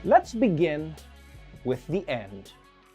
Let's begin with the end.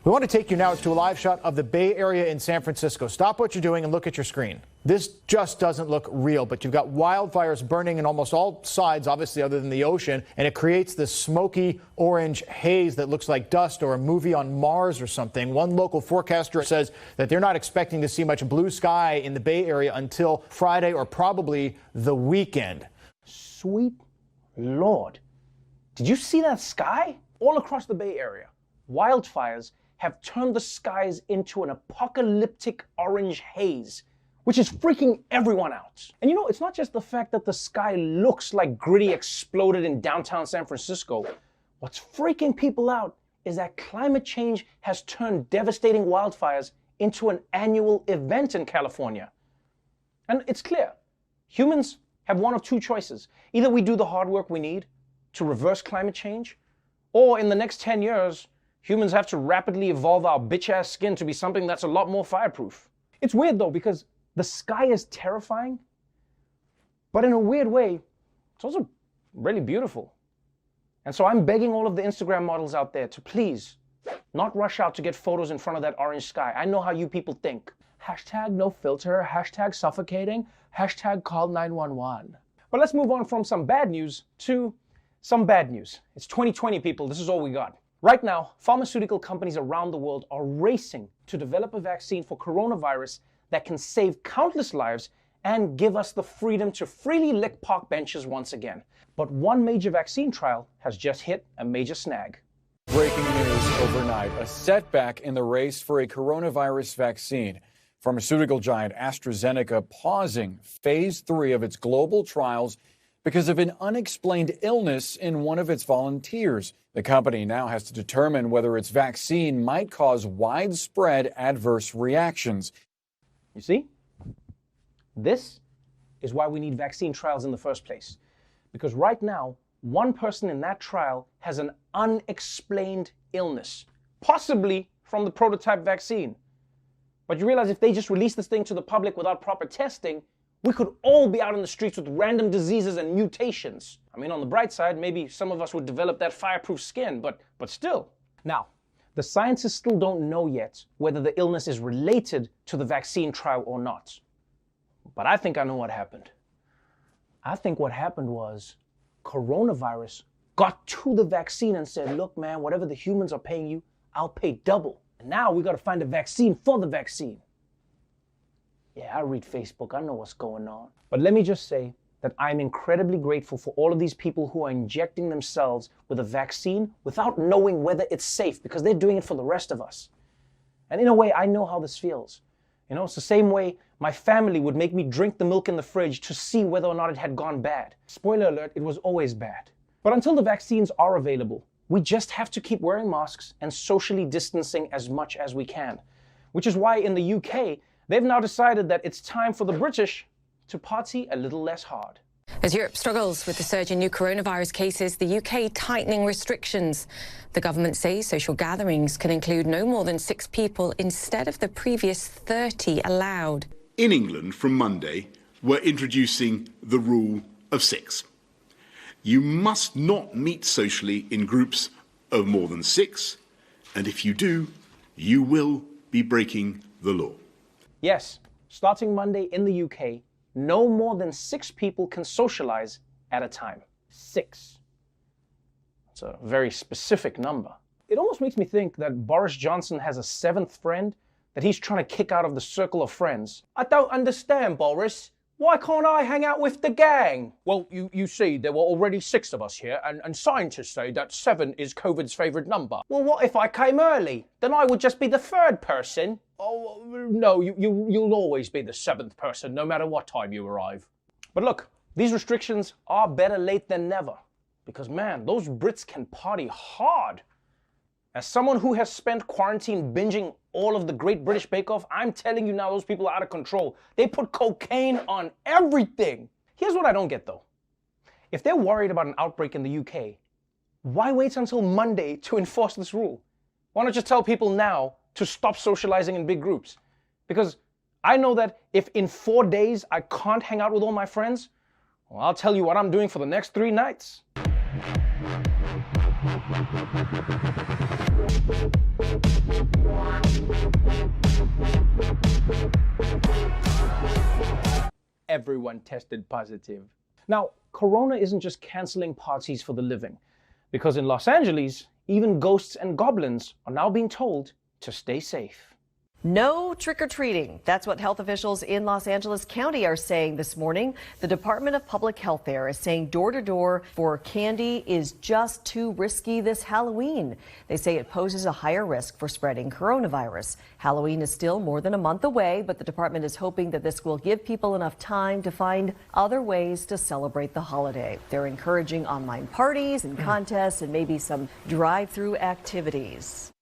We want to take you now to a live shot of the Bay Area in San Francisco. Stop what you're doing and look at your screen. This just doesn't look real, but you've got wildfires burning in almost all sides, obviously, other than the ocean, and it creates this smoky orange haze that looks like dust or a movie on Mars or something. One local forecaster says that they're not expecting to see much blue sky in the Bay Area until Friday or probably the weekend. Sweet Lord. Did you see that sky? All across the Bay Area, wildfires have turned the skies into an apocalyptic orange haze, which is freaking everyone out. And you know, it's not just the fact that the sky looks like gritty exploded in downtown San Francisco. What's freaking people out is that climate change has turned devastating wildfires into an annual event in California. And it's clear, humans have one of two choices. Either we do the hard work we need to reverse climate change, or in the next 10 years, humans have to rapidly evolve our bitch-ass skin to be something that's a lot more fireproof. It's weird though, because the sky is terrifying, but in a weird way, it's also really beautiful. And so I'm begging all of the Instagram models out there to please not rush out to get photos in front of that orange sky. I know how you people think. Hashtag no filter, hashtag suffocating, hashtag call 911. But let's move on from some bad news to some bad news. It's 2020, people. This is all we got. Right now, pharmaceutical companies around the world are racing to develop a vaccine for coronavirus that can save countless lives and give us the freedom to freely lick park benches once again. But one major vaccine trial has just hit a major snag. Breaking news overnight, a setback in the race for a coronavirus vaccine. Pharmaceutical giant AstraZeneca pausing phase 3 of its global trials because of an unexplained illness in one of its volunteers. The company now has to determine whether its vaccine might cause widespread adverse reactions. You see? This is why we need vaccine trials in the first place. Because right now, one person in that trial has an unexplained illness, possibly from the prototype vaccine. But you realize if they just release this thing to the public without proper testing, we could all be out in the streets with random diseases and mutations. I mean, on the bright side, maybe some of us would develop that fireproof skin, but still. Now, the scientists still don't know yet whether the illness is related to the vaccine trial or not. But I think I know what happened. I think what happened was coronavirus got to the vaccine and said, look, man, whatever the humans are paying you, I'll pay double. And now we got to find a vaccine for the vaccine. Yeah, I read Facebook. I know what's going on. But let me just say that I'm incredibly grateful for all of these people who are injecting themselves with a vaccine without knowing whether it's safe, because they're doing it for the rest of us. And in a way, I know how this feels. You know, it's the same way my family would make me drink the milk in the fridge to see whether or not it had gone bad. Spoiler alert, it was always bad. But until the vaccines are available, we just have to keep wearing masks and socially distancing as much as we can. Which is why in the UK, they've now decided that it's time for the British to party a little less hard. As Europe struggles with the surge in new coronavirus cases, the UK tightening restrictions. The government says social gatherings can include no more than 6 people instead of the previous 30 allowed. In England, from Monday, we're introducing the rule of 6. You must not meet socially in groups of more than 6, and if you do, you will be breaking the law. Yes, starting Monday in the UK, no more than 6 people can socialize at a time. 6. It's a very specific number. It almost makes me think that Boris Johnson has a 7th friend that he's trying to kick out of the circle of friends. I don't understand, Boris. Why can't I hang out with the gang? Well, you see, there were already 6 of us here, and scientists say that 7 is COVID's favourite number. Well, what if I came early? Then I would just be the 3rd person. Oh, no, you'll always be the 7th person, no matter what time you arrive. But look, these restrictions are better late than never. Because, man, those Brits can party hard. As someone who has spent quarantine binging all of the Great British Bake Off, I'm telling you now, those people are out of control. They put cocaine on everything. Here's what I don't get, though. If they're worried about an outbreak in the UK, why wait until Monday to enforce this rule? Why not just tell people now to stop socializing in big groups? Because I know that if in 4 days I can't hang out with all my friends, well, I'll tell you what I'm doing for the next 3 nights. Everyone tested positive. Now, Corona isn't just canceling parties for the living, because in Los Angeles, even ghosts and goblins are now being told to stay safe. No trick-or-treating. That's what health officials in Los Angeles County are saying this morning. The Department of Public Health there is saying door-to-door for candy is just too risky this Halloween. They say it poses a higher risk for spreading coronavirus. Halloween is still more than a month away, but the department is hoping that this will give people enough time to find other ways to celebrate the holiday. They're encouraging online parties and contests and maybe some drive-through activities.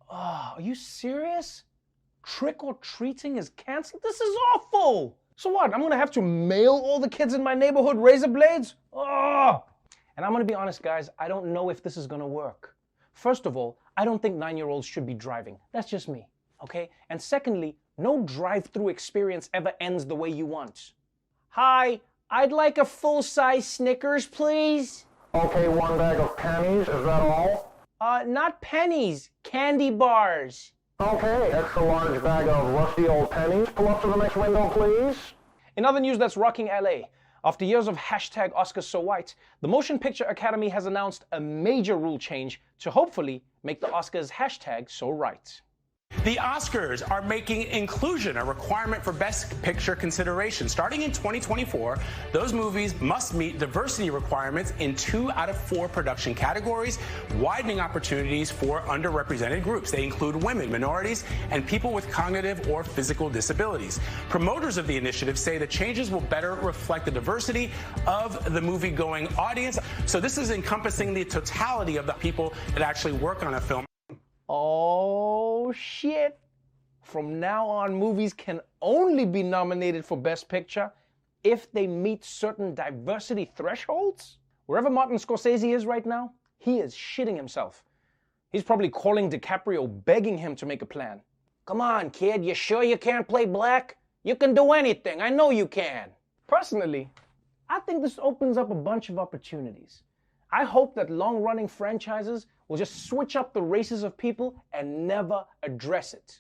Oh, are you serious? Trick-or-treating is canceled? This is awful! So what, I'm gonna have to mail all the kids in my neighborhood razor blades? Oh! And I'm gonna be honest, guys, I don't know if this is gonna work. First of all, I don't think 9-year-olds should be driving. That's just me, okay? And secondly, no drive-through experience ever ends the way you want. Hi, I'd like a full-size Snickers, please. Okay, 1 bag of pennies, is that all? Not pennies, candy bars. Okay, extra large bag of rusty old pennies. Pull up to the next window, please. In other news that's rocking LA, after years of hashtag Oscars so white, the Motion Picture Academy has announced a major rule change to hopefully make the Oscars hashtag so right. The Oscars are making inclusion a requirement for Best Picture consideration. Starting in 2024, those movies must meet diversity requirements in 2 out of 4 production categories, widening opportunities for underrepresented groups. They include women, minorities, and people with cognitive or physical disabilities. Promoters of the initiative say the changes will better reflect the diversity of the movie-going audience. So this is encompassing the totality of the people that actually work on a film. Oh shit. From now on, movies can only be nominated for Best Picture if they meet certain diversity thresholds? Wherever Martin Scorsese is right now, he is shitting himself. He's probably calling DiCaprio, begging him to make a plan. Come on, kid, you sure you can't play black? You can do anything, I know you can. Personally, I think this opens up a bunch of opportunities. I hope that long-running franchises will just switch up the races of people and never address it.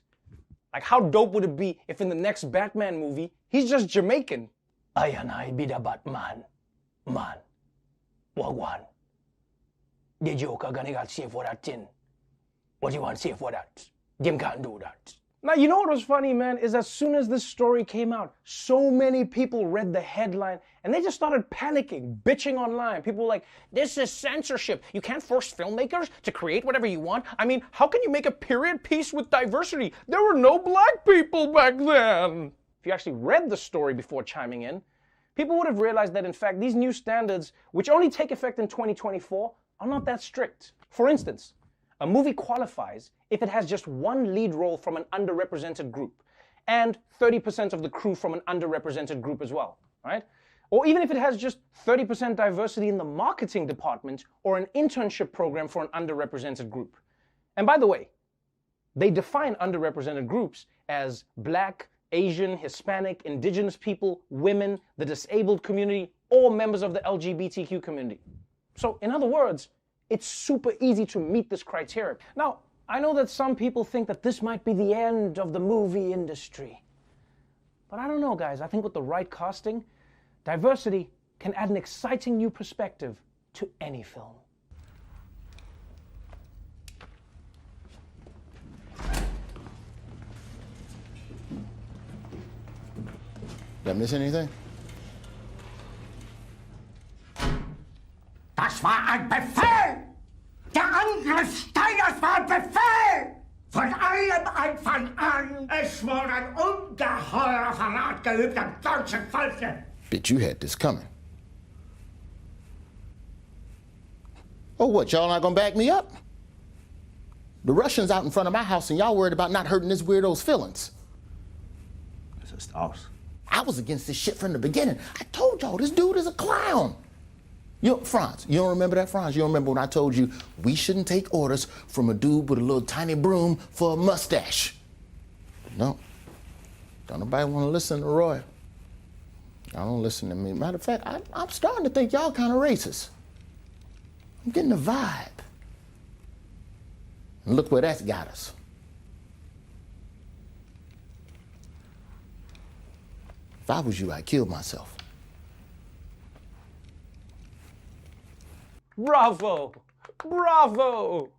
Like, how dope would it be if in the next Batman movie, he's just Jamaican? Ayan ay bida Batman. Man. Wagwan. Did you gonna got safe for that thing? What do you want safe for that? Them can't do that. Now, you know what was funny, man, is as soon as this story came out, so many people read the headline and they just started panicking, bitching online. People were like, this is censorship. You can't force filmmakers to create whatever you want. I mean, how can you make a period piece with diversity? There were no black people back then. If you actually read the story before chiming in, people would have realized that, in fact, these new standards, which only take effect in 2024, are not that strict. For instance, a movie qualifies if it has just one lead role from an underrepresented group and 30% of the crew from an underrepresented group as well, right? Or even if it has just 30% diversity in the marketing department or an internship program for an underrepresented group. And by the way, they define underrepresented groups as Black, Asian, Hispanic, Indigenous people, women, the disabled community, or members of the LGBTQ community. So in other words, it's super easy to meet this criteria. Now, I know that some people think that this might be the end of the movie industry. But I don't know, guys. I think with the right casting, diversity can add an exciting new perspective to any film. Did I miss anything? Das war ein Befehl! Der Angriff Steiners war ein Befehl! Von allem Anfang an! Es wurde ein ungeheurer Verrat geübt am deutschen Volke! Bitch, you had this coming. Oh, what, y'all not gonna back me up? The Russians out in front of my house and y'all worried about not hurting this weirdo's feelings. Das ist aus. I was against this shit from the beginning. I told y'all, this dude is a clown. Franz, you don't remember that, Franz? You don't remember when I told you we shouldn't take orders from a dude with a little tiny broom for a mustache? No. Don't nobody want to listen to Roy. Y'all don't listen to me. Matter of fact, I'm starting to think y'all kind of racist. I'm getting a vibe. And look where that's got us. If I was you, I'd kill myself. Bravo! Bravo!